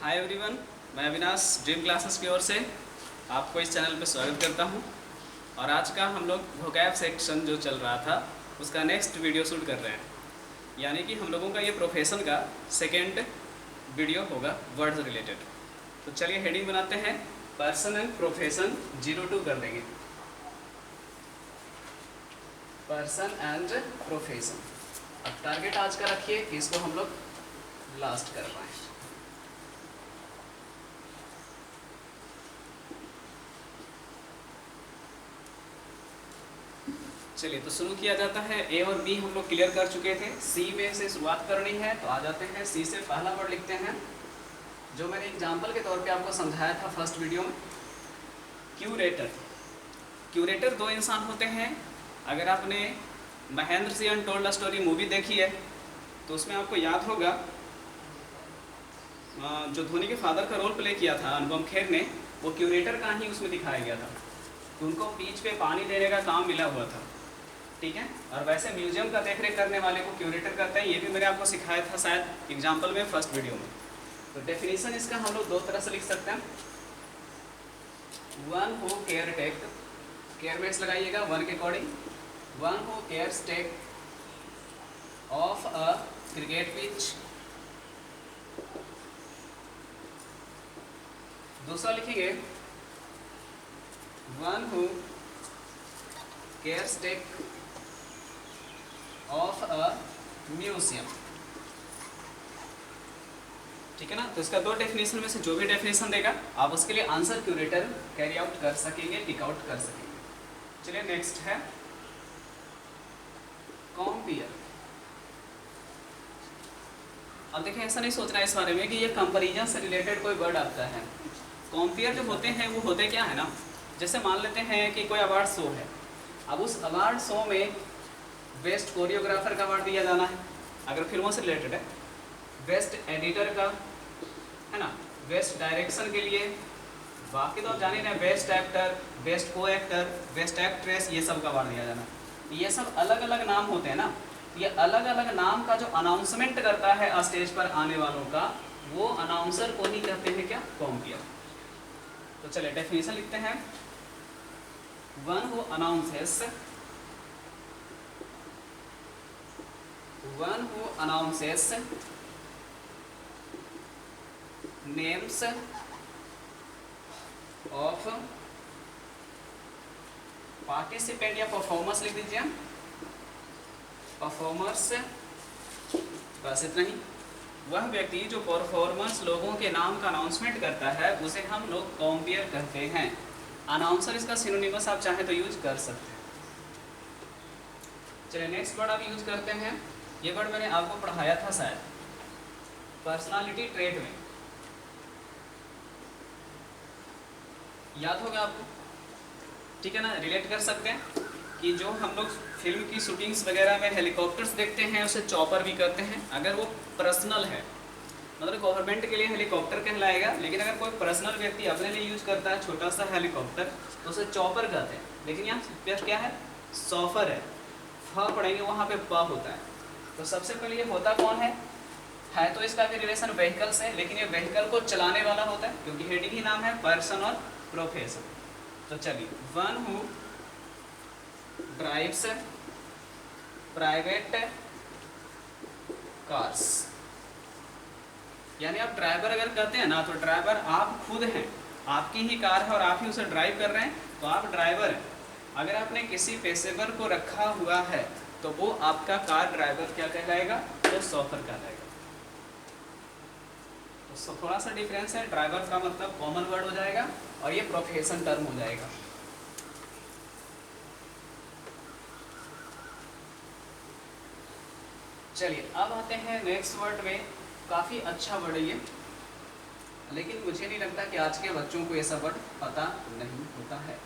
Hi everyone, मैं Avinash dream classes की ओर से आपको इस चैनल पर स्वागत करता हूं। और आज का हम लोग वोकैब सेक्शन जो चल रहा था उसका नेक्स्ट वीडियो शूट कर रहे हैं। यानी कि हम लोगों का ये प्रोफेशन का सेकेंड वीडियो होगा वर्ड्स रिलेटेड। तो चलिए हेडिंग बनाते हैं, पर्सन एंड प्रोफेशन 02 कर देंगे। Person and profession. अब टारगेट आज का रखिए कि इसको हम लोग लास्ट कर पाएँ। चलिए तो शुरू किया जाता है। ए और बी हम लोग क्लियर कर चुके थे, सी में से शुरुआत करनी है तो आ जाते हैं सी से। पहला वर्ड लिखते हैं जो मैंने एग्जाम्पल के तौर पे आपको समझाया था फर्स्ट वीडियो में, क्यूरेटर। क्यूरेटर दो इंसान होते हैं। अगर आपने Mahendra Singh untold story movie देखी है तो उसमें आपको याद होगा जो धोनी के फादर का रोल प्ले किया था अनुपम खेर ने, वो क्यूरेटर का ही उसमें दिखाया गया था। तो उनको पिच पे पानी देने का काम मिला हुआ था, ठीक है। और वैसे म्यूजियम का देखरेख करने वाले को क्यूरेटर करते हैं। ये भी मैंने आपको सिखाया था शायद एग्जाम्पल में फर्स्ट वीडियो में। तो डेफिनेशन इसका हम लोग दो तरह से लिख सकते हैं। One who care take, care base लगाइएगा वन के according. One who cares take of a cricket pitch. दूसरा लिखेंगे one who cares take of a museum, ठीक है ना। तो इसका दो डेफिनेशन में से जो भी डेफिनेशन देगा आप उसके लिए आंसर क्यूरेटर कैरी आउट कर सकेंगे, टिक आउट कर सकेंगे। चलिए नेक्स्ट है कॉम्पेयर। अब देखें, ऐसा नहीं सोचना इस बारे में कि ये कंपैरिजन से रिलेटेड कोई वर्ड आता है। कॉम्पेयर जो होते हैं वो होते क्या है ना, जैसे मान लेते हैं कि कोई अवार्ड शो है। अब उस अवार्ड शो में बेस्ट कोरियोग्राफर का अवार्ड दिया जाना है अगर फिल्मों से रिलेटेड है, बेस्ट एडिटर का, है ना, बेस्ट डायरेक्शन के लिए, बाकी तो आप जाने ना, बेस्ट एक्टर, बेस्ट को एक्टर, बेस्ट एक्ट्रेस, ये सब का अवार्ड दिया जाना। ये सब अलग अलग नाम होते हैं ना। ये अलग अलग नाम का जो अनाउंसमेंट करता है स्टेज पर आने वालों का, वो अनाउंसर को ही कहते हैं क्या, कॉम्पेयर। तो चलिए डेफिनेशन लिखते हैं। One who announces, one who announces names of participant या परफॉर्मर्स लिख दीजिए, परफॉर्मर्स, बस इतना ही। वह व्यक्ति जो परफॉर्मर्स लोगों के नाम का अनाउंसमेंट करता है उसे हम लोग कॉम्पेयर कहते हैं। अनाउंसर इसका सिनोनिमस आप चाहें तो यूज कर सकते हैं। चलिए नेक्स्ट वर्ड आप यूज करते हैं। ये वर्ड मैंने आपको पढ़ाया था शायद पर्सनालिटी ट्रेट में, याद होगा आपको, ठीक है ना। रिलेट कर सकते हैं कि जो हम लोग फिल्म की शूटिंग्स वगैरह में हेलीकॉप्टर्स देखते हैं उसे चॉपर भी कहते हैं। अगर वो पर्सनल है, मतलब गवर्नमेंट के लिए हेलीकॉप्टर कहलाएगा, लेकिन अगर कोई पर्सनल व्यक्ति अपने लिए यूज करता है छोटा सा हेलीकॉप्टर तो उसे चॉपर कहते हैं। लेकिन यहाँ क्या है, सॉफर है, फ पढ़ेंगे वहाँ पे प होता है। तो सबसे पहले ये होता कौन है तो इसका भी रिलेशन व्हीकल से, लेकिन ये व्हीकल को चलाने वाला होता है क्योंकि हेडिंग ही नाम है पर्सन और प्रोफेशन। तो चलिए, one who drives private cars, यानी आप ड्राइवर अगर कहते हैं ना तो ड्राइवर आप खुद हैं, आपकी ही कार है और आप ही उसे ड्राइव कर रहे हैं तो आप ड्राइवर हैं। अगर आपने किसी पेशेवर को रखा हुआ है तो वो आपका कार ड्राइवर क्या कहलाएगा, तो शॉफर कहलाएगा। तो थोड़ा सा डिफरेंस है, ड्राइवर का मतलब कॉमन वर्ड हो जाएगा और ये प्रोफेशन टर्म हो जाएगा। चलिए अब आते हैं नेक्स्ट वर्ड में। काफ़ी अच्छा वर्ड है ये, लेकिन मुझे नहीं लगता कि आज के बच्चों को ऐसा वर्ड पता नहीं होता है।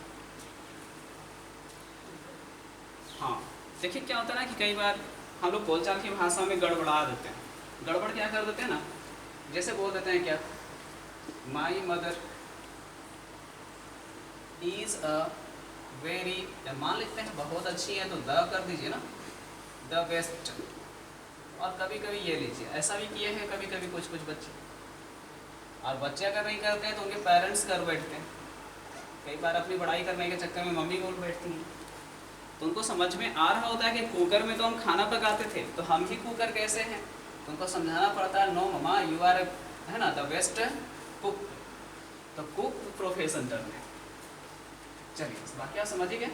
हाँ देखिए, क्या होता है ना कि कई बार हम लोग बोलचाल की भाषा में गड़बड़ा देते हैं। गड़बड़ क्या कर देते हैं ना, जैसे बोल देते हैं क्या, my mother is a very, मान लेते हैं बहुत अच्छी है तो द कर दीजिए ना, द बेस्ट। और कभी कभी ये लीजिए, ऐसा भी किए हैं कभी कभी कुछ कुछ बच्चे। और बच्चे अगर नहीं करते हैं तो उनके पेरेंट्स कर बैठते हैं। कई बार अपनी पढ़ाई करने के चक्कर में मम्मी बोल बैठती हैं। तो उनको समझ में आ रहा होता है कि कुकर में तो हम खाना पकाते थे, तो हम ही कुकर कैसे हैं। तो उनको समझाना पड़ता है, नो ममा यू आर है ना द बेस्ट कुक। तो कुक प्रोफेशन टर्म है। चलिए बाकी आप समझिए क्या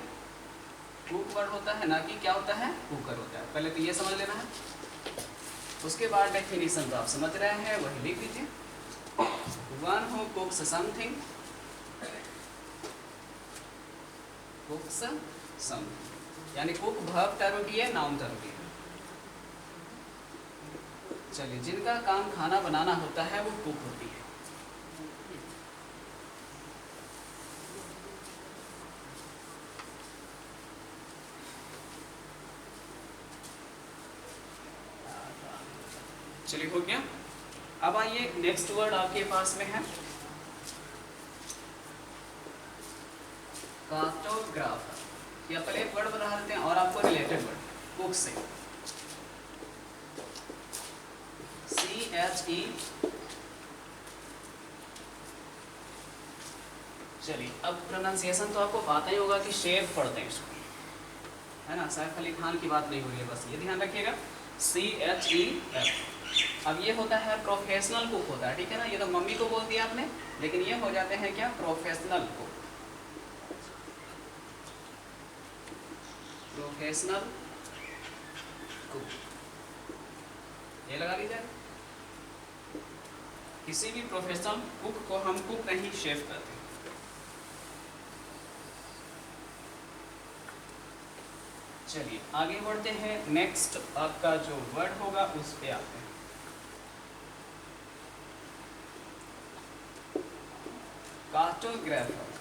कुक वर्ड होता है ना कि क्या होता है, कुकर होता है। पहले तो ये समझ लेना है, उसके बाद डेफिनेशन तो आप समझ रहे हैं वही लिख लीजिए। वन हु कुक्स समथिंग, कुक्स समथिंग, यानी कुक वर्ब टर्म भी है, नाउन टर्म भी है। चलिए जिनका काम खाना बनाना होता है वो कुक होती है। चलिए हो गया। अब आइए नेक्स्ट वर्ड आपके पास में है कार्टोग्राफर। या पहले एक वर्ड बता देते हैं और आपको रिलेटेड वर्ड कुक से CHE। चलिए अब प्रोनाउंसिएशन तो आपको पता ही होगा कि शेफ पढ़ते हैं इसको, है ना। सैफ अली खान की बात नहीं हो रही है, बस ये ध्यान रखिएगा CHEF। अब ये होता है प्रोफेशनल कुक होता है, ठीक है ना। ये तो मम्मी को बोल दिया आपने, लेकिन ये हो जाते हैं क्या, प्रोफेशनल कुक। प्रोफेशनल कुक ये लगा लीजिए। किसी भी प्रोफेशनल कुक को हम कुक नहीं शेफ करते। चलिए आगे बढ़ते हैं। नेक्स्ट आपका जो वर्ड होगा उस पे आते हैं। कार्टोग्राफर।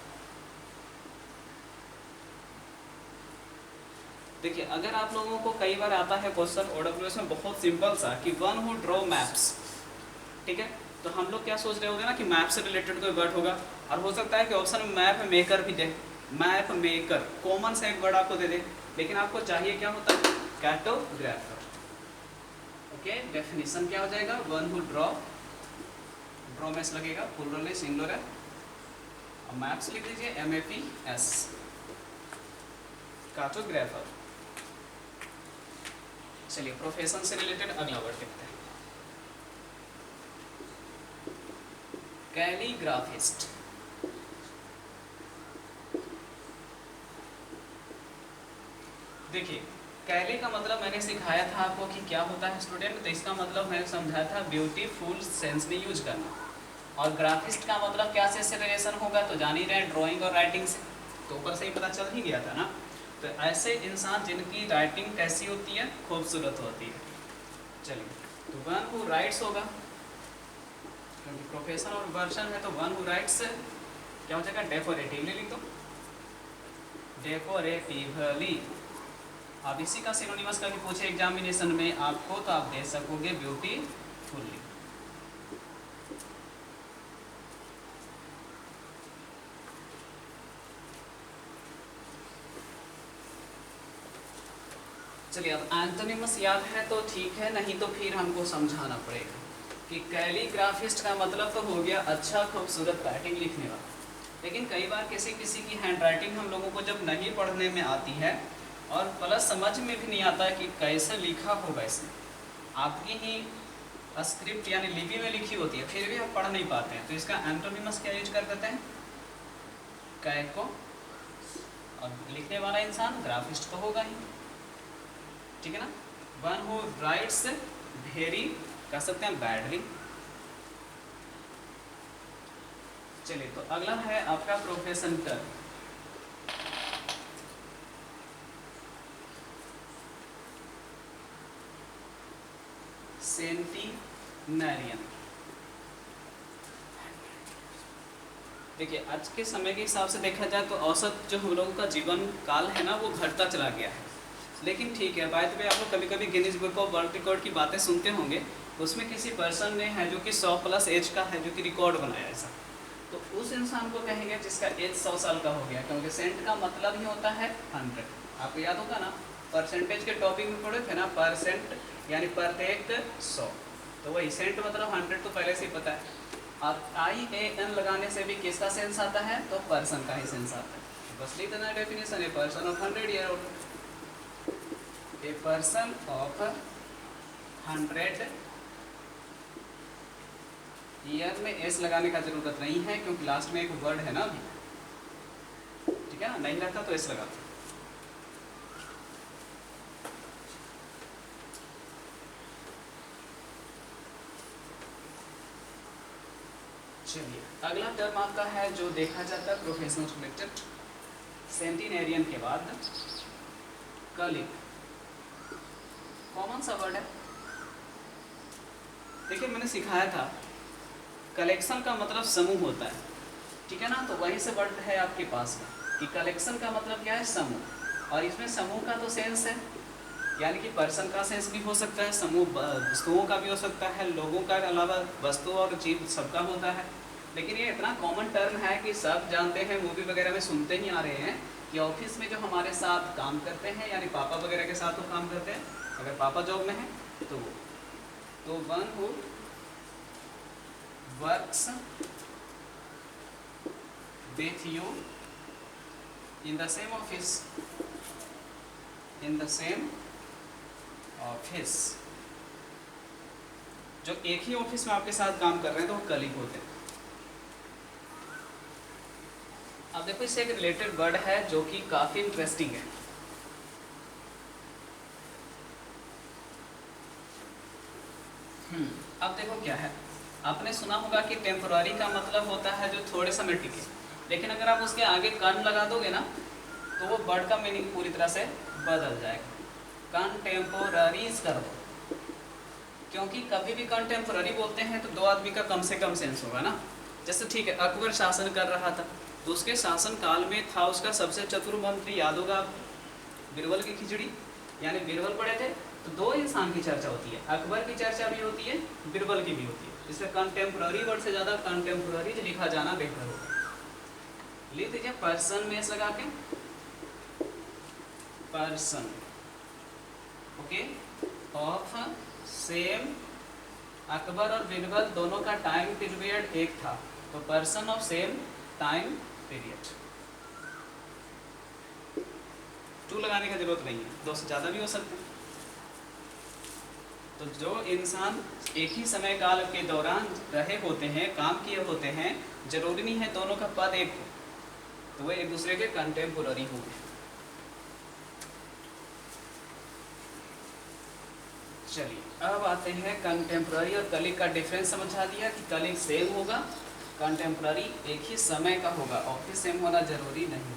देखिए अगर आप लोगों को कई बार आता है क्वेश्चन OWS में बहुत सिंपल सा कि वन हु ड्रॉ मैप्स, ठीक है, तो हम लोग क्या सोच रहे होंगे ना कि मैप से रिलेटेड कोई वर्ड होगा, और हो सकता है कि ऑप्शन में मैप मेकर भी दे। मैप मेकर कॉमन सा एक वर्ड आपको दे दे, लेकिन आपको चाहिए क्या होता है, कार्टोग्राफर। ओके, डेफिनेशन क्या हो जाएगा, वन हु ड्रॉ, ड्रॉ में लगेगा, प्लूरल है सिंगुलर है। अब मैप्स लिख दीजिए MAPS, कार्टोग्राफर। चलिए प्रोफेशन से रिलेटेड अगला वर्ड देखते हैं, कैलीग्राफिस्ट। देखिए कैली का मतलब मैंने सिखाया था आपको कि क्या होता है स्टूडेंट, तो इसका मतलब मैंने समझाया था ब्यूटीफुल सेंस में यूज करना। और ग्राफिस्ट का मतलब क्या से रिलेशन होगा, तो जान ही रहे ड्राइंग और राइटिंग से, तो ऊपर से ही पता चल ही गया था ना। तो ऐसे इंसान जिनकी राइटिंग कैसी होती है, खूबसूरत होती है। चलिए तो वन हु राइट्स होगा, क्योंकि प्रोफेशन और वर्शन है, तो वन हु राइट्स क्या हो जाएगा, डेकोरेटिवली लिख दो, डेकोरेटिवली। अब इसी का सिनोनिमस कभी पूछे एग्जामिनेशन में आपको, तो आप दे सकोगे ब्यूटीफुली। चलिए अब एंटोनिमस याद है तो ठीक है, नहीं तो फिर हमको समझाना पड़ेगा कि कैलीग्राफिस्ट का मतलब तो हो गया अच्छा खूबसूरत राइटिंग लिखने वाला। लेकिन कई बार किसी किसी की हैंड राइटिंग हम लोगों को जब नहीं पढ़ने में आती है और प्लस समझ में भी नहीं आता है कि कैसे लिखा होगा इसमें, आपकी ही स्क्रिप्ट यानी लिपि में लिखी होती है, फिर भी आप पढ़ नहीं पाते हैं, तो इसका एंटोनिमस क्या यूज कर देते हैं, कैको। और लिखने वाला इंसान ग्राफिस्ट तो होगा ही, ठीक है ना। वन हु राइट्स वेरी कह सकते हैं बैडली। चलिए तो अगला है आपका प्रोफेशन टर्म, सेंटिनरियन। देखिए आज के समय के हिसाब से देखा जाए तो औसत जो हम लोगों का जीवन काल है ना वो घटता चला गया है। लेकिन ठीक है, बाय द वे आप लोग कभी कभी Guinness book of world record की बातें सुनते होंगे, उसमें किसी पर्सन ने है जो कि 100+ एज का है, जो कि रिकॉर्ड बनाया ऐसा, तो उस इंसान को कहेंगे जिसका एज 100 साल का हो गया, क्योंकि सेंट का मतलब ही होता है 100। आपको याद होगा ना, परसेंटेज के टॉपिक में पढ़े थे ना, परसेंट यानी प्रत्येक 100, तो वही सेंट मतलब 100 तो पहले से ही पता है। और IAN लगाने से भी किसका सेंस आता है? तो पर्सन का ही सेंस आता है। बस लिख देना definition, a person of 100 year old. A person of 100 year में एस लगाने का जरूरत नहीं है, क्योंकि लास्ट में एक वर्ड है ना अभी, ठीक है ना, नहीं रखा तो एस लगा। चलिए अगला टर्म आपका है जो देखा जाता है प्रोफेशनल रिलेटेड, सेंटिनेरियन के बाद कलीग। कॉमन सा वर्ड है। देखिए मैंने सिखाया था कलेक्शन का मतलब समूह होता है, ठीक है ना, तो वहीं से वर्ड है आपके पास में कि कलेक्शन का मतलब क्या है? समूह। और इसमें समूह का तो सेंस है, यानी कि पर्सन का सेंस भी हो सकता है, समूह वस्तुओं का भी हो सकता है, लोगों का अलावा वस्तु और जीव सबका होता है। लेकिन ये इतना कॉमन टर्म है कि सब जानते हैं, मूवी वगैरह में सुनते ही आ रहे हैं कि ऑफिस में जो हमारे साथ काम करते हैं, यानी पापा वगैरह के साथ तो काम करते हैं, अगर पापा जॉब में है तो one who works with you in the same office, in the same office, जो एक ही ऑफिस में आपके साथ काम कर रहे हैं तो वो कलीग होते हैं। अब देखो इससे एक रिलेटेड वर्ड है जो कि काफी इंटरेस्टिंग है। अब देखो क्या है, आपने सुना होगा कि टेम्पोररी का मतलब होता है जो थोड़े समय टिके, लेकिन अगर आप उसके आगे कन लगा दोगे ना तो वो वर्ड का मीनिंग पूरी तरह से बदल जाएगा। कंटेम्पोररीज कर दो, क्योंकि कभी भी कंटेम्पोररी बोलते हैं तो दो आदमी का कम से कम सेंस होगा ना। जैसे ठीक है, अकबर शासन कर रहा था तो उसके शासन काल में था उसका सबसे चतुर मंत्री, याद होगा आपको, बीरबल की खिचड़ी, यानी बीरबल पढ़े थे तो दो इंसान की चर्चा होती है, अकबर की चर्चा भी होती है, बीरबल की भी होती है। इसलिए कंटेम्पोररी वर्ड से ज़्यादा कंटेम्पोररी लिखा जाना बेहतर होगा। लिख दीजिए पर्सन में लगा के, person okay of same, Akbar और बीरबल दोनों का टाइम पीरियड एक था, तो person of same time period. To लगाने की जरूरत नहीं है, दो से ज़्यादा भी हो सकते हैं। तो जो इंसान एक ही समय काल के दौरान रहे होते हैं, काम किए होते हैं, जरूरी नहीं है दोनों का पद एक हो, तो वे एक दूसरे के कंटेम्पोररी होंगे। चलिए अब आते हैं कंटेम्पोररी और कलीग का डिफरेंस समझा दिया कि कलीग सेम होगा, कंटेम्पोररी एक ही समय का होगा, ऑफिस सेम होना जरूरी नहीं।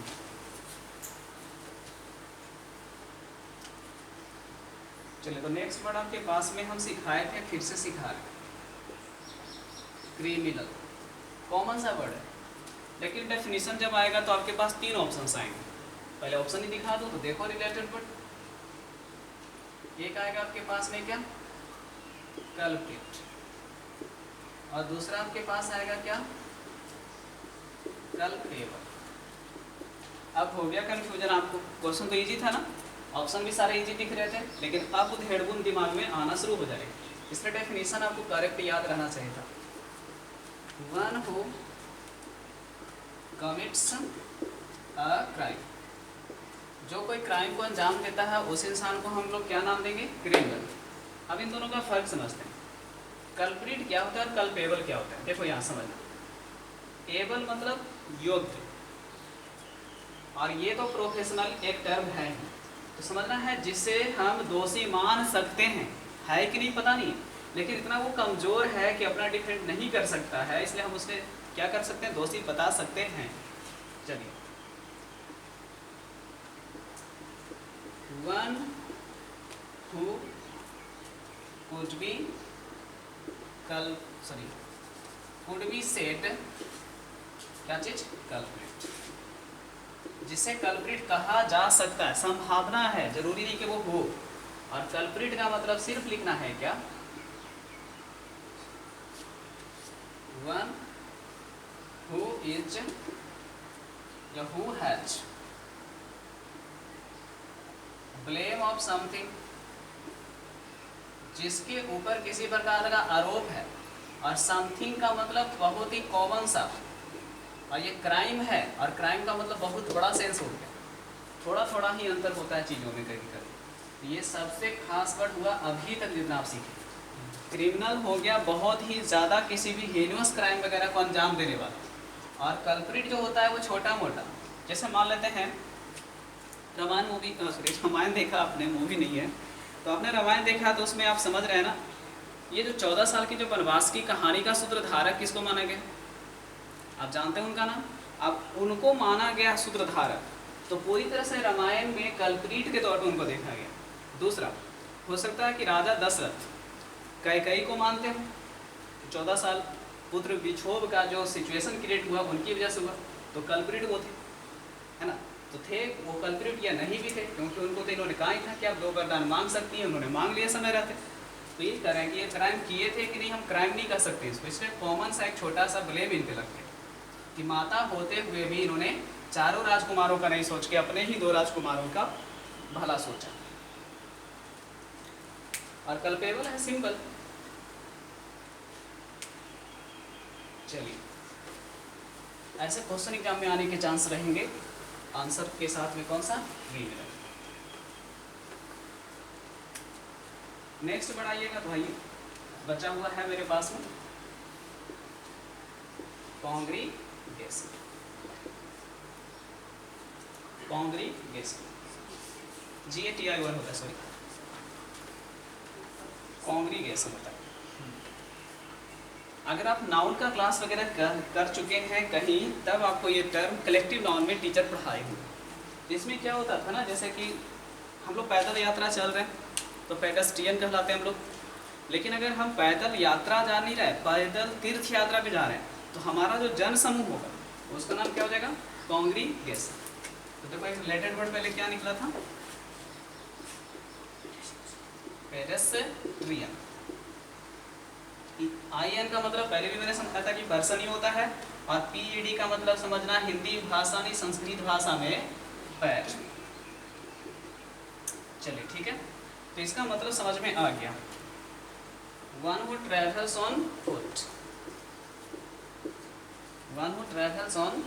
चलिए तो नेक्स्ट वर्ड आपके पास में हम सिखाए थे, फिर से सिखा रहे, क्रिमिनल। कॉमन सा वर्ड है, लेकिन डेफिनेशन जब आएगा तो आपके पास तीन ऑप्शंस आएंगे। पहले ऑप्शन ही दिखा दो तो देखो रिलेटेड वर्ड। एक आएगा आपके पास में क्या? कल्प्रिट, और दूसरा आपके पास आएगा क्या? कल्पेबल। अब हो गया कंफ्यूजन आपको? क्वेश्चन तो इजी था ना, ऑप्शन भी सारे इजी दिख रहे थे, लेकिन अब हेडबुन दिमाग में आना शुरू हो जाएगा, इसलिए डेफिनेशन आपको करेक्ट याद रहना चाहिए था। One who commits a crime, जो कोई क्राइम को अंजाम देता है उस इंसान को हम लोग क्या नाम देंगे? क्रिमिनल। अब इन दोनों का फर्क समझते हैं। कल्प्रिट क्या होता है और कल्पेबल क्या होता है? देखो यहाँ समझना। एबल मतलब योग्य, और ये तो प्रोफेशनल एक टर्म है, तो समझना है जिसे हम दोषी मान सकते हैं, है कि नहीं पता नहीं, लेकिन इतना वो कमजोर है कि अपना डिफेंड नहीं कर सकता है, इसलिए हम उसे क्या कर सकते हैं? दोषी बता सकते हैं। चलिए, one who could be could be said, क्या चीज? कल्प्रिट, जिसे कल्प्रिट कहा जा सकता है, संभावना है, जरूरी नहीं कि वो हो। और कल्प्रिट का मतलब सिर्फ लिखना है क्या? वन हु इज या who has blame of something, जिसके ऊपर किसी प्रकार का आरोप है, और समथिंग का मतलब बहुत ही कॉमन सा, और ये क्राइम है, और क्राइम का मतलब बहुत बड़ा सेंस हो गया, थोड़ा थोड़ा ही अंतर होता है चीज़ों में कभी कभी। ये सबसे खास वर्ड हुआ अभी तक जितना आप सीखे। क्रिमिनल हो गया बहुत ही ज़्यादा किसी भी हीनियस क्राइम वगैरह को अंजाम देने वाला, और कल्प्रिट जो होता है वो छोटा मोटा। जैसे मान लेते हैं रामायण मूवी, सॉरी रामायण देखा आपने, मूवी नहीं है, तो आपने रामायण देखा तो उसमें आप समझ रहे हैं ना, ये जो 14 साल की जो वनवास की कहानी का सूत्रधारक किसको माना गया, आप जानते हैं उनका नाम, अब उनको माना गया सूत्रधारक। तो पूरी तरह से रामायण में कल्प्रिट के तौर पर उनको देखा गया। दूसरा हो सकता है कि राजा दशरथ कैकेयी को मानते हो, 14 साल पुत्र विक्षोभ का जो सिचुएशन क्रिएट हुआ उनकी वजह से हुआ, तो कल्प्रिट वो थे, है ना। तो थे वो कल्प्रिट या नहीं भी थे, क्योंकि उनको तो इन्होंने कहा ही था कि आप 2 वरदान मांग सकती हैं, उन्होंने मांग लिया समय रहते। तो ये करें कि ये क्राइम किए थे कि नहीं, हम क्राइम नहीं कर सकते इसको, इसलिए कॉमन सा एक छोटा सा ब्लेम इन पे लगते कि माता होते हुए भी इन्होंने चारों राजकुमारों का नहीं सोच के अपने ही 2 राजकुमारों का भला सोचा। और कल्पेबल है सिंपल। चलिए, ऐसे क्वेश्चन एग्जाम में आने के चांस रहेंगे, आंसर के साथ में कौन सा क्रिमिनल। नेक्स्ट बढ़ाइएगा तो भाई बचा हुआ है मेरे पास में कॉन्ग्रीगेशन। कॉन्ग्रीगेशन GATI वर्ड होता है, सॉरी कॉन्ग्रीगेशन होता है। अगर आप नाउन का क्लास वगैरह कर चुके हैं कहीं, तब आपको ये टर्म कलेक्टिव नाउन में टीचर पढ़ाए होंगे। इसमें क्या होता था ना, जैसे कि हम लोग पैदल यात्रा चल रहे हैं तो पेडेस्ट्रियन कहलाते हैं हम लोग, लेकिन अगर हम पैदल यात्रा जा नहीं रहे, पैदल तीर्थ यात्रा पे जा रहे हैं, तो हमारा जो जन समूह होगा उसका नाम क्या हो जाएगा, कॉन्ग्रीगेशन। तो देखो एक रिलेटेड वर्ड पहले क्या निकला था, पेडेस्ट्रियन। IN का मतलब पहले भी मैंने समझा था कि पर्सन ही होता है, और PED का मतलब समझना हिंदी भाषा नहीं संस्कृत भाषा में पैर। चलिए ठीक है, तो इसका मतलब समझ में आ गया। One who travels on foot, one who travels on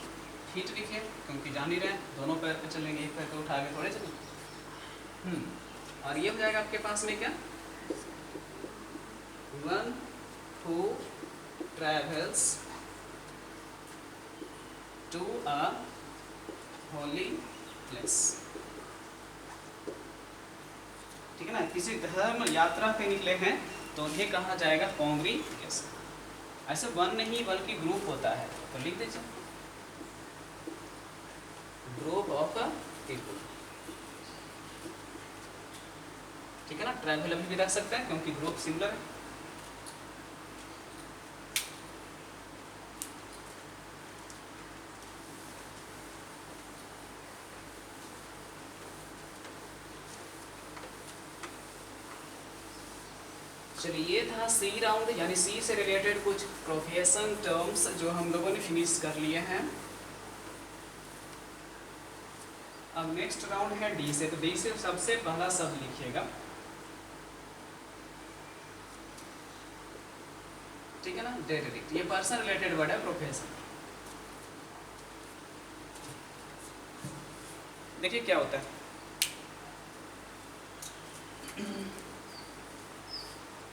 feet लिखे, क्योंकि जान ही रहे दोनों पैर पे चलेंगे, एक पैर पे उठा के थोड़े चलेंगे। और ये हो जाएगा आपके पास में क्या, one who travels to a holy place। ठीक है ना, किसी धर्म यात्रा पे निकले हैं तो उन्हें कहा जाएगा कॉन्ग्रीगेशन। ऐसे वन नहीं बल्कि ग्रुप होता है, तो लिख दीजिए ग्रुप ऑफ पीपल। ठीक है ना, ट्रैवल अभी भी रख सकते हैं क्योंकि ग्रुप सिमिलर है। चलिए, ये था सी राउंड, यानी सी से रिलेटेड कुछ प्रोफेशन टर्म्स जो हम लोगों ने फिनिश कर लिए हैं। अब नेक्स्ट राउंड है डी से, तो डी से सबसे पहला शब्द लिखिएगा। ठीक है ना, डेरिवेटिव, ये पर्सन रिलेटेड वर्ड है, प्रोफेशन। देखिए क्या होता है,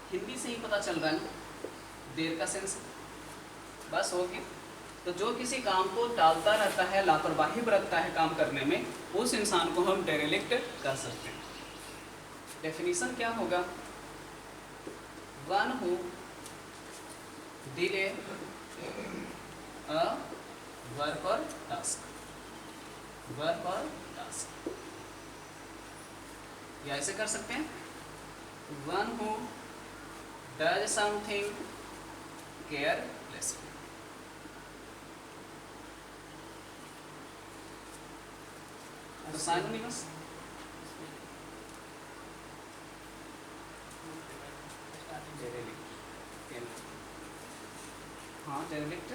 हिंदी से ही पता चल रहा है ना, देर का सेंस बस हो गया। तो जो किसी काम को टालता रहता है, लापरवाही बरतता है काम करने में, उस इंसान को हम डेरेलिक्ट कर सकते हैं। डेफिनेशन क्या होगा, one who delay a work और टास्क, वर्क और टास्क, या ऐसे कर सकते हैं, one who does something carelessly। तो synonymous हाँ डेरिवेक्ट,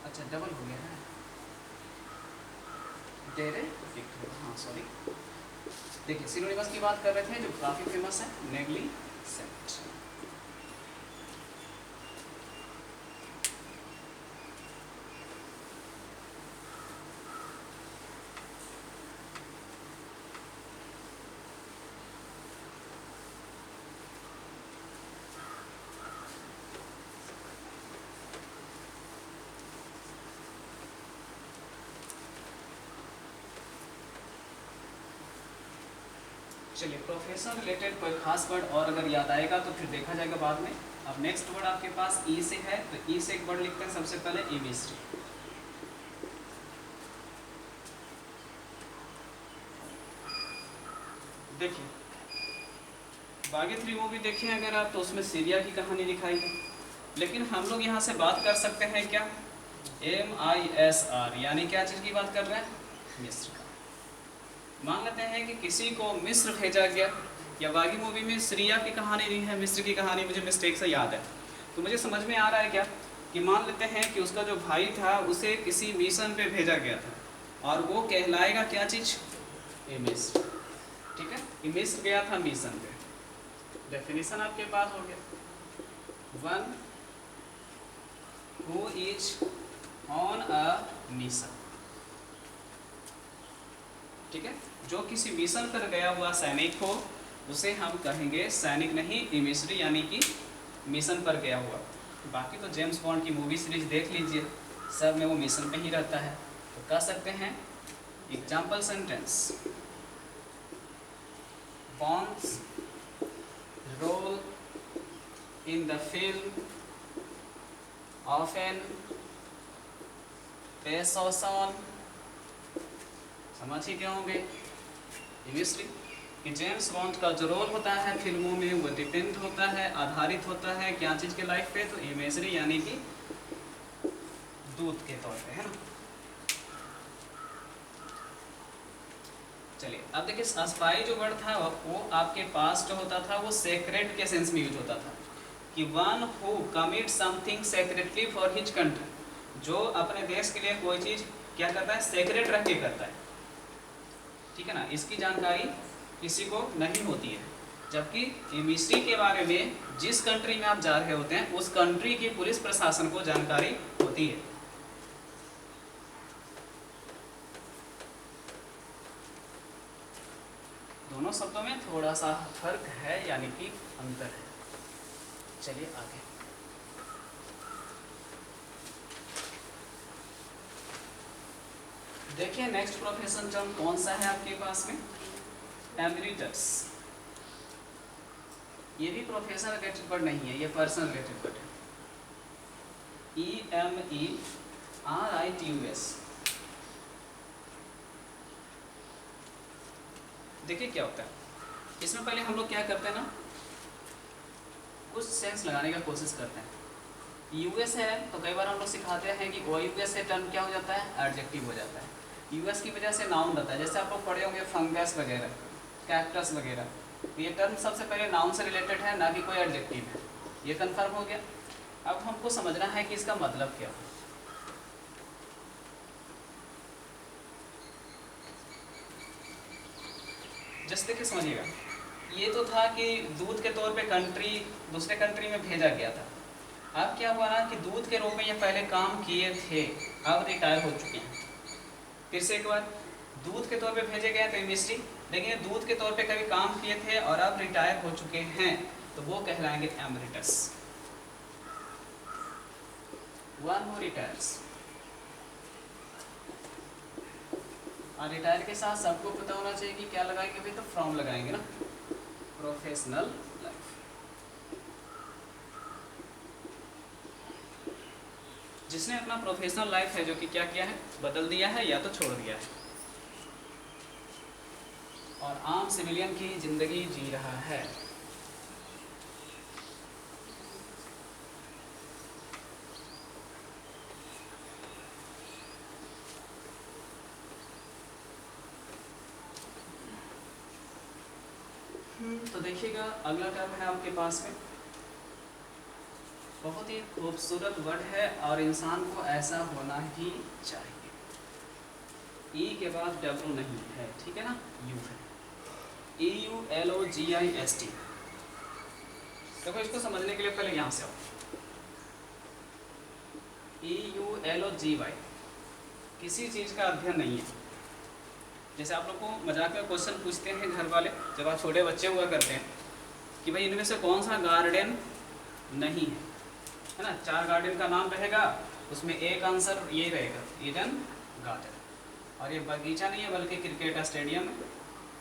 अच्छा डबल हो गया है, डेरिवेक्ट, हाँ सॉरी। देखिए सिनोनिमस की बात कर रहे थे जो काफ़ी फेमस है, नेग्लिजेंस, सेंट। चलिए, प्रोफेशन रिलेटेड कोई खास वर्ड और अगर याद आएगा तो फिर देखा जाएगा बाद में। अब नेक्स्ट वर्ड आपके पास ई से है, तो ई से एक वर्ड लिखते हैं सबसे पहले, इमेजरी। देखिए, बागी 3 मूवी देखे हैं अगर आप, तो उसमें सीरिया की कहानी दिखाई है, लेकिन हम लोग यहाँ से बात कर सकते हैं क्या, MISR, यानी क्या चीज़ की बात कर रहे हैं, मिस्र का। मान लेते हैं कि किसी को मिस्र भेजा गया, या बागी मूवी में सीरिया की कहानी नहीं है, मिस्र की कहानी मुझे मिस्टेक से याद है, तो मुझे समझ में आ रहा है क्या कि मान लेते हैं कि उसका जो भाई था उसे किसी मिशन पे भेजा गया था, और वो कहलाएगा क्या चीज़, मिस्र। ठीक है, मिस्र गया था मिशन पे। डेफिनेशन आपके पास हो गया, one who is on a mission. ठीक है, जो किसी मिशन पर गया हुआ सैनिक हो उसे हम कहेंगे सैनिक नहीं, इमिसरी, यानी कि मिशन पर गया हुआ। बाकी तो जेम्स बॉन्ड की मूवी सीरीज देख लीजिए, सब में वो मिशन पे ही रहता है। तो कह सकते हैं example sentence, bonds role in the film of an पेसोसन, समझ ही क्या होंगे, इमिसरी, कि जेम्स बॉन्ड का जो रोल होता है फिल्मों में वो डिपेंड होता है, आधारित होता है क्या चीज़ के लाइफ पे, तो इमेजरी यानी कि दूत के तौर पे, है ना। चलिए, अब देखिए, स्पाई जो वर्ड था वो आपके पास जो होता था वो सेक्रेट के सेंस में यूज होता था, कि one who commit something secretly for his country, जो अपने देश के लिए कोई चीज़ क्या करता है, सेक्रेट रख के करता है। ठीक है ना, इसकी जानकारी किसी को नहीं होती है, जबकि इमिसरी के बारे में जिस कंट्री में आप जा रहे होते हैं उस कंट्री की पुलिस प्रशासन को जानकारी होती है। दोनों शब्दों में थोड़ा सा फर्क है, यानी कि अंतर है। चलिए आगे, देखिए नेक्स्ट प्रोफेशन टर्म कौन सा है आपके पास में, एमरिटस। ये भी प्रोफेशन रिलेटेड वर्ड नहीं है, ये पर्सन रिलेटेड वर्ड है, EMERITUS। देखिए क्या होता है इसमें, पहले हम लोग क्या करते हैं ना, कुछ सेंस लगाने का कोशिश करते हैं। यूएस है तो कई बार हम लोग सिखाते हैं कि OUS से टर्म क्या हो जाता है, एडजेक्टिव हो जाता है। यूएस की वजह से नाउन रहता है, जैसे आप लोग पढ़े होंगे फंगस वगैरह, कैक्टस वगैरह, तो ये टर्म सबसे पहले नाउन से रिलेटेड है, ना कि कोई एडजेक्टिव है। ये कंफर्म हो गया। अब हमको समझना है कि इसका मतलब क्या है। जैसे देखिए समझिएगा, ये तो था कि दूत के तौर पे कंट्री, दूसरे कंट्री में भेजा गया था। अब क्या हुआ ना कि दूत के रूप में ये पहले काम किए थे, अब रिटायर हो चुके हैं। फिर से एक बार, दूत के तौर पे भेजे गए थे इमिसरी, लेकिन दूत के तौर पे कभी काम किए थे और अब रिटायर हो चुके हैं, तो वो कहलाएंगे एमरिटस, वन हु रिटायर्स। और रिटायर के साथ सबको पता होना चाहिए कि क्या लगाएंगे भाई, तो फ्रॉम लगाएंगे ना, प्रोफेशनल लाइफ। जिसने अपना प्रोफेशनल लाइफ है जो कि क्या किया है, बदल दिया है या तो छोड़ दिया है, और आम सिविलियन की जिंदगी जी रहा है। तो देखिएगा, अगला टर्म है आपके पास में, बहुत ही खूबसूरत वर्ड है और इंसान को ऐसा होना ही चाहिए। ई के बाद डब्ल्यू नहीं है, ठीक है ना, यू है, EULOGIST। देखो इसको समझने के लिए पहले यहाँ से आओ, EULOGY किसी चीज़ का अध्ययन नहीं है। जैसे आप लोग को मजाक में क्वेश्चन पूछते हैं घर वाले जब आप छोटे बच्चे हुआ करते हैं कि भाई इनमें से कौन सा गार्डन नहीं है ना, 4 गार्डन का नाम रहेगा, उसमें एक आंसर ये रहेगा ईडन गार्डन, और ये बगीचा नहीं है बल्कि क्रिकेट का स्टेडियम है,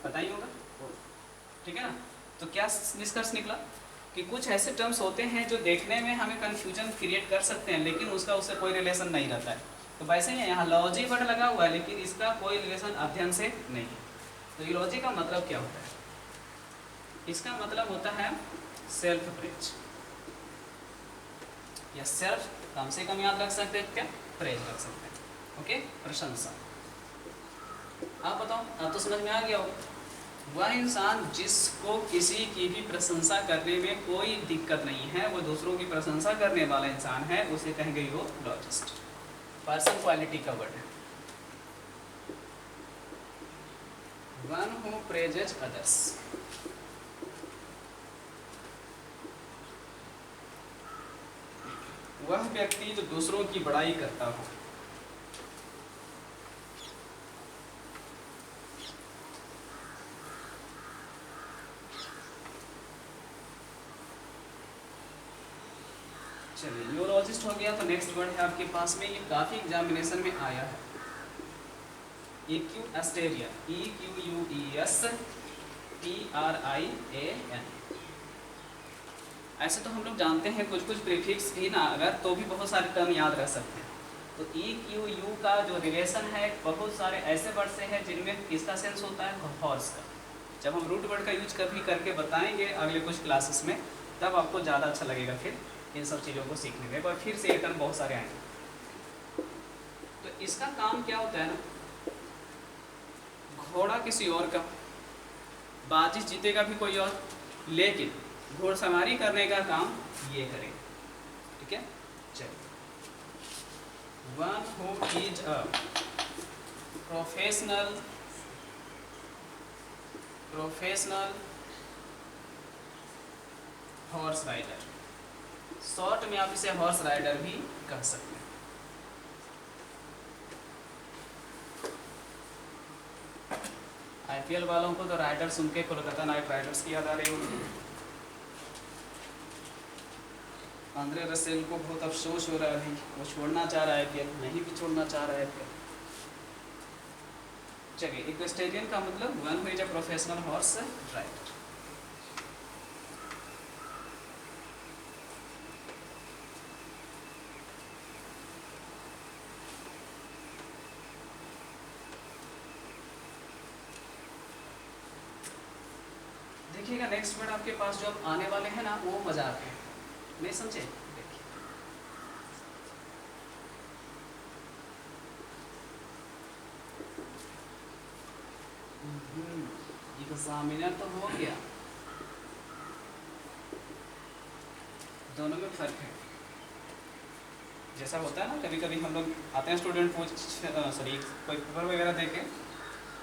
पता ही होगा, ठीक है ना। तो क्या निष्कर्ष निकला कि कुछ ऐसे टर्म्स होते हैं जो देखने में हमें कन्फ्यूजन क्रिएट कर सकते हैं लेकिन उसका उससे कोई रिलेशन नहीं रहता है। तो वैसे ही है, यहाँ लॉजी वर्ड लगा हुआ है लेकिन इसका कोई रिलेशन अध्ययन से नहीं है। तो ये लॉजी का मतलब क्या होता है? इसका मतलब होता है सेल्फ प्रेज, या सेल्फ कम से कम याद रख सकते हैं, क्या प्रेज रख सकते हैं, ओके, प्रशंसा। आप बताओ, अब तो समझ में आ गया होगा। वह इंसान जिसको किसी की भी प्रशंसा करने में कोई दिक्कत नहीं है, वो दूसरों की प्रशंसा करने वाला इंसान है, उसे कहेंगे वो लॉजिस्ट। पर्सन क्वालिटी का वर्ड है। वन हु प्रेजेज अदर्स, वह व्यक्ति जो दूसरों की बड़ाई करता हो। चलिए न्यूरोलॉजिस्ट हो गया। तो नेक्स्ट वर्ड है आपके पास में, ये काफ़ी एग्जामिनेशन में आया है, इक्यूएस्टेरियन, EQUESTRIAN। ऐसे तो हम लोग जानते हैं कुछ कुछ प्रीफिक्स भी ना अगर, तो भी बहुत सारे टर्म याद रख सकते हैं। तो EQU का जो रिलेशन है बहुत सारे ऐसे वर्ड से है जिनमें किसका सेंस होता है, हॉर्स का। जब हम रूट वर्ड का यूज कभी करके बताएंगे अगले कुछ क्लासेस में, तब आपको ज़्यादा अच्छा लगेगा फिर इन सब चीज़ों को सीखने में। और फिर से ये टर्म बहुत सारे आएंगे। तो इसका काम क्या होता है ना, घोड़ा किसी और का, बाजी जीतेगा भी कोई और, लेकिन घोड़सवारी करने का काम ये करेगा, ठीक है। चलिए, one who is a professional horse rider, short में आप इसे हॉर्स राइडर भी कह सकते हैं। IPL वालों को तो राइडर सुन के कोलकाता नाइट राइडर्स की याद आ रही होगी। आंद्रे रसेल को बहुत अफसोस हो रहा है अभी, वो छोड़ना चाह रहा है IPL, नहीं भी छोड़ना चाह रहा है IPL। चलिए, इक्वेस्टेरियन का मतलब one who is a professional horse rider. देखिएगा नेक्स्ट वर्ड आपके पास जो अब आने वाले हैं ना, वो मजाक है, नहीं समझे? एग्जामिनर तो हो गया, दोनों में फर्क है। जैसा होता है ना, कभी कभी हम लोग आते हैं स्टूडेंट कोई पेपर वगैरह दे के,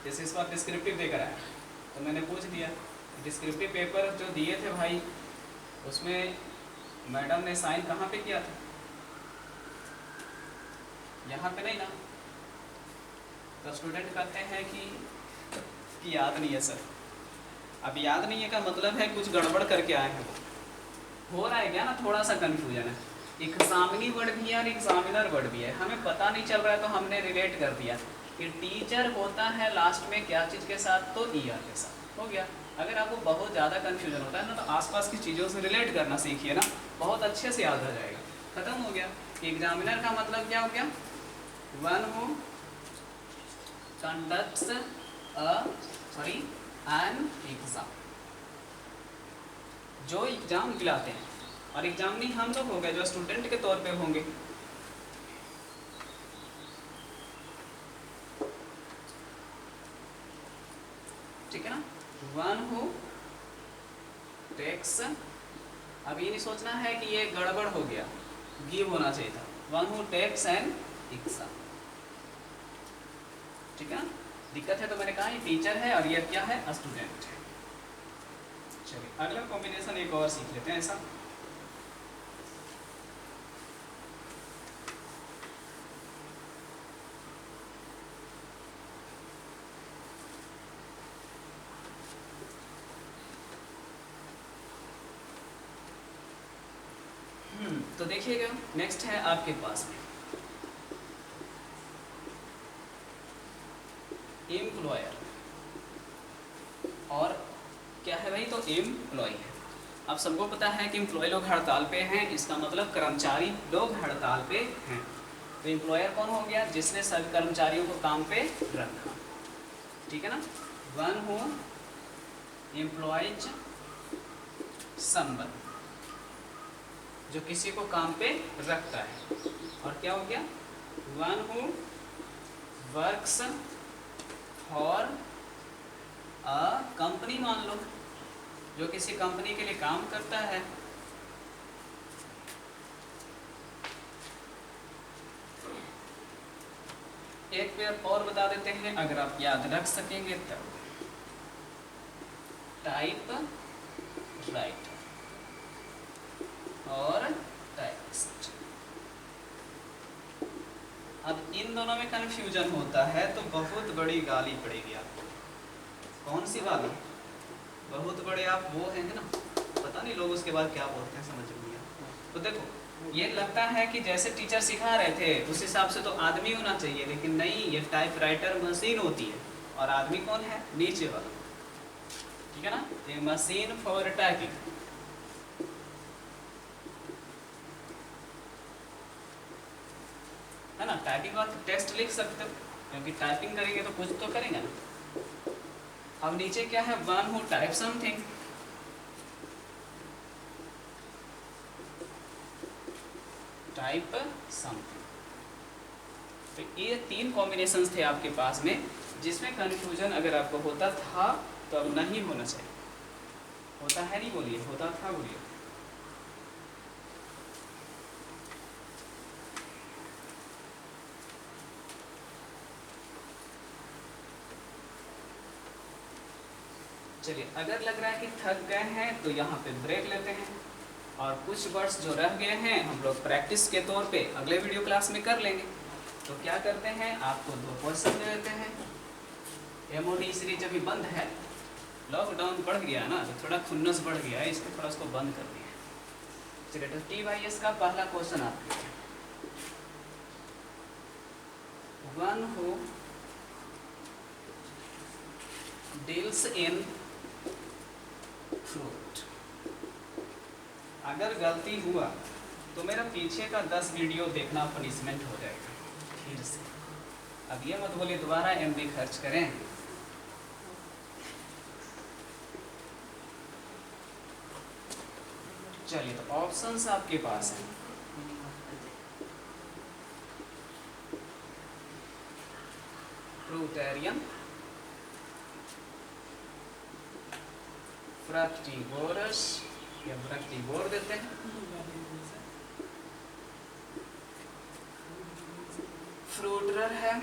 जैसे इस बार डिस्क्रिप्टिव देकर आया तो मैंने पूछ दिया डिस्क्रिप्टिव पेपर जो दिए थे भाई, उसमें मैडम ने साइन कहाँ पे किया था? यहाँ पे नहीं ना। तो स्टूडेंट कहते हैं कि याद नहीं है सर। अब याद नहीं है का मतलब है कुछ गड़बड़ करके आए हैं, वो हो रहा है क्या ना, थोड़ा सा कन्फ्यूजन है। एग्जामिनी वर्ड भी है और एग्जामिनर वर्ड भी है, हमें पता नहीं चल रहा है तो हमने रिलेट कर दिया कि टीचर होता है लास्ट में क्या चीज़ के साथ, तो ER के साथ, हो गया। अगर आपको बहुत ज़्यादा कन्फ्यूजन होता है ना, तो आसपास की चीज़ों से रिलेट करना सीखिए ना, बहुत अच्छे से याद हो जाएगा। खत्म हो गया। एग्जामिनर का मतलब क्या हो गया, one who conducts an exam, जो एग्जाम दिलाते हैं। और एग्जामिनी हम लोग हो गए जो स्टूडेंट के तौर पे होंगे। ठीक है ना। वन हु टेक्स, अब ये नहीं सोचना है कि ये गड़बड़ हो गया, गिव होना चाहिए था, one who takes an exam, ठीक है ना। दिक्कत है तो मैंने कहा ये टीचर है और ये क्या है, स्टूडेंट है। चलिए अगला कॉम्बिनेशन एक और सीख लेते हैं ऐसा। तो देखिएगा नेक्स्ट है आपके पास में एम्प्लॉयर, और क्या है भाई, तो एम्प्लॉय है। अब सबको पता है कि एम्प्लॉय लोग हड़ताल पे हैं, इसका मतलब कर्मचारी लोग हड़ताल पे हैं। तो एम्प्लॉयर कौन हो गया, जिसने सभी कर्मचारियों को काम पे रखा, ठीक है ना। वन हु एम्प्लॉयज समवन, जो किसी को काम पे रखता है। और क्या हो गया, one who works for a company, मान लो जो किसी कंपनी के लिए काम करता है। एक पेयर और बता देते हैं अगर आप याद रख सकेंगे तब। टाइप राइटर और टाइपिस्ट। अब इन दोनों में कंफ्यूजन होता है तो बहुत बड़ी गाली पड़ेगी आपको। कौन सी वाली, बहुत बड़े आप वो हैं ना, पता नहीं लोग उसके बाद क्या बोलते हैं, समझ नहीं आया। तो देखो ये लगता है कि जैसे टीचर सिखा रहे थे उस हिसाब से तो आदमी होना चाहिए, लेकिन नहीं, ये टाइप राइटर मशीन होती है और आदमी कौन है, नीचे वाला, ठीक है ना। ये मशीन फॉर टाइपिंग। है ना, टाइपिंग का टेक्स्ट लिख सकते हो, क्योंकि टाइपिंग करेंगे तो कुछ तो करेंगे ना। अब नीचे क्या है, one who type something. Type something. तो ये तीन कॉम्बिनेशंस थे आपके पास में, जिसमें कंफ्यूजन अगर आपको होता था तो अब नहीं होना चाहिए। होता है नहीं बोलिए, होता था बोलिए। चलिए अगर लग रहा है कि थक गए हैं तो यहाँ पे ब्रेक लेते हैं, और कुछ वर्ड्स जो रह गए हैं हम लोग प्रैक्टिस के तौर पे अगले वीडियो क्लास में कर लेंगे। तो क्या करते हैं, आपको दो क्वेश्चन दे देते हैं। MOD सीरीज अभी बंद है, लॉकडाउन बढ़ गया ना, तो थोड़ा खुन्नस बढ़ गया है, इसको थोड़ा उसको बंद कर दिया। चलिए तो TYS का पहला क्वेश्चन आपके लिए, one who deals in fruit. अगर गलती हुआ तो मेरा पीछे का 10 वीडियो देखना पनिशमेंट हो जाएगा फिर से। अब ये मत बोलिए दोबारा MB खर्च करें। चलिए तो ऑप्शंस आपके पास हैं, फ्रूटेरियम, फ्रक्टिवोरस या फ्रक्टिवोर देते हैं, फ्रूटरर है,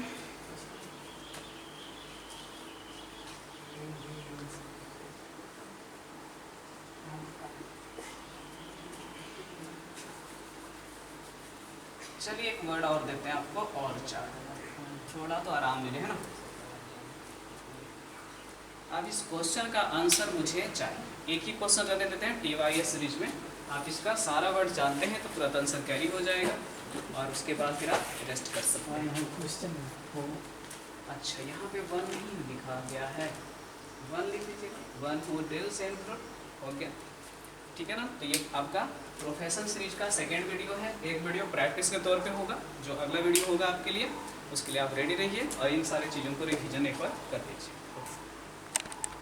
चलिए एक वर्ड और देते हैं आपको, और चार, थोड़ा तो आराम मिले, है ना। अब इस क्वेश्चन का आंसर मुझे चाहिए। एक ही क्वेश्चन रहने देते हैं TYS सीरीज में, आप इसका सारा वर्ड जानते हैं तो तुरंत आंसर कैरी हो जाएगा, और उसके बाद फिर आप रेस्ट कर सकते हैं। क्वेश्चन अच्छा यहाँ पे वन नहीं लिखा गया है, वन लिख लीजिएगा, one who deals in fruit, हो गया, ठीक है ना। तो ये आपका प्रोफेशन सीरीज का सेकेंड वीडियो है। एक वीडियो प्रैक्टिस के तौर पे होगा, जो अगला वीडियो होगा आपके लिए, उसके लिए आप रेडी रहिए और इन सारी चीज़ों को रिवीजन एक बार कर लीजिए।